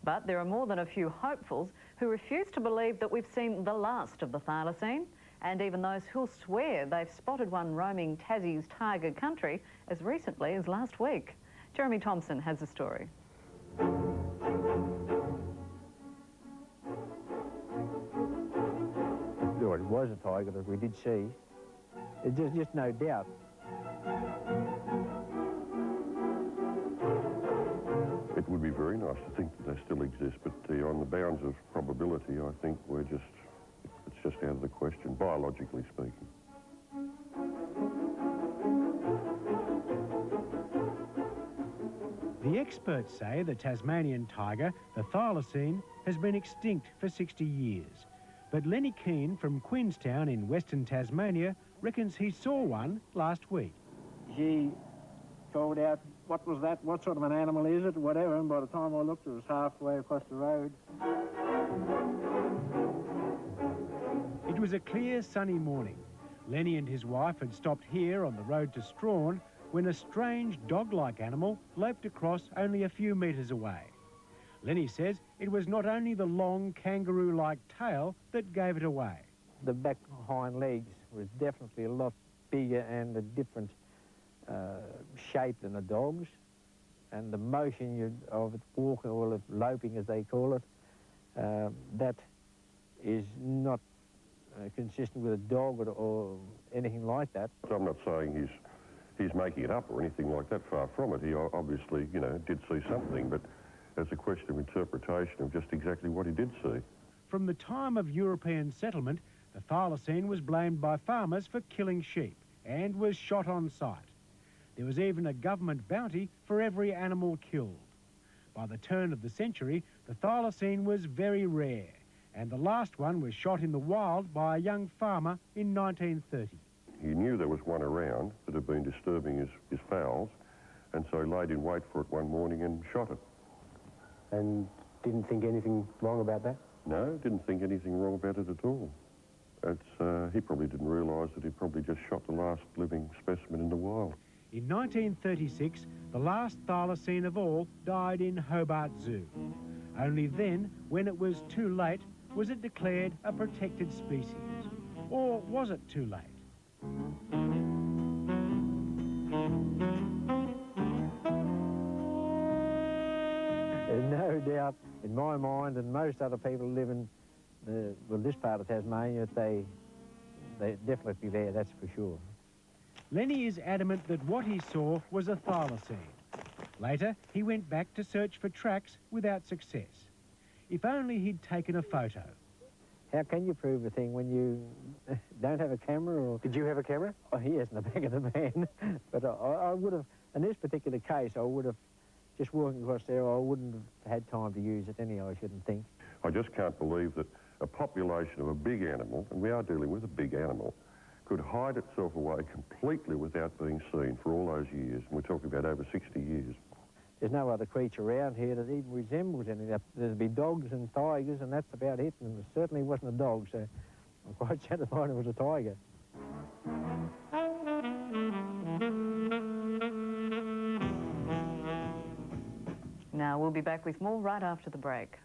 But there are more than a few hopefuls who refuse to believe that we've seen the last of the thylacine, and even those who'll swear they've spotted one roaming Tassie's tiger country as recently as last week. Jeremy Thompson has the story. It was a tiger that we did see. There's just no doubt. It would be very nice to think that they still exist, but on the bounds of probability, I think it's just out of the question, biologically speaking. The experts say the Tasmanian tiger, the thylacine, has been extinct for 60 years. But Lenny Keane from Queenstown in Western Tasmania reckons he saw one last week. She called out, what was that, what sort of an animal is it, whatever, and by the time I looked, it was halfway across the road. It was a clear, sunny morning. Lenny and his wife had stopped here on the road to Strawn when a strange dog-like animal loped across only a few metres away. Lenny says it was not only the long kangaroo-like tail that gave it away. The back hind legs was definitely a lot bigger and a different shape than a dog's, and the motion of it walking, or loping as they call it, that is not consistent with a dog or anything like that. I'm not saying he's making it up or anything like that, far from it. He obviously, did see something, but it's a question of interpretation of just exactly what he did see. From the time of European settlement, the thylacine was blamed by farmers for killing sheep and was shot on sight. There was even a government bounty for every animal killed. By the turn of the century, the thylacine was very rare, and the last one was shot in the wild by a young farmer in 1930. He knew there was one around that had been disturbing his fowls, and so he laid in wait for it one morning and shot it. And didn't think anything wrong about that? No, didn't think anything wrong about it at all. He probably didn't realise that he probably just shot the last living specimen in the wild. In 1936, the last thylacine of all died in Hobart Zoo. Only then, when it was too late, was it declared a protected species. Or was it too late? There's no doubt in my mind, and most other people who live in this part of Tasmania, they're definitely there, that's for sure. Lenny is adamant that what he saw was a thylacine. Later, he went back to search for tracks without success. If only he'd taken a photo. How can you prove a thing when you don't have a camera? Or... Did you have a camera? Oh, yes, in the back of the van. But I would have, in this particular case, I would have, just walking across there, I wouldn't have had time to use it anyhow, I shouldn't think. I just can't believe that a population of a big animal, and we are dealing with a big animal, could hide itself away completely without being seen for all those years. And we're talking about over 60 years. There's no other creature around here that even resembles anything. There'd be dogs and tigers, and that's about it. And it certainly wasn't a dog, so I'm quite satisfied it was a tiger. Now, we'll be back with more right after the break.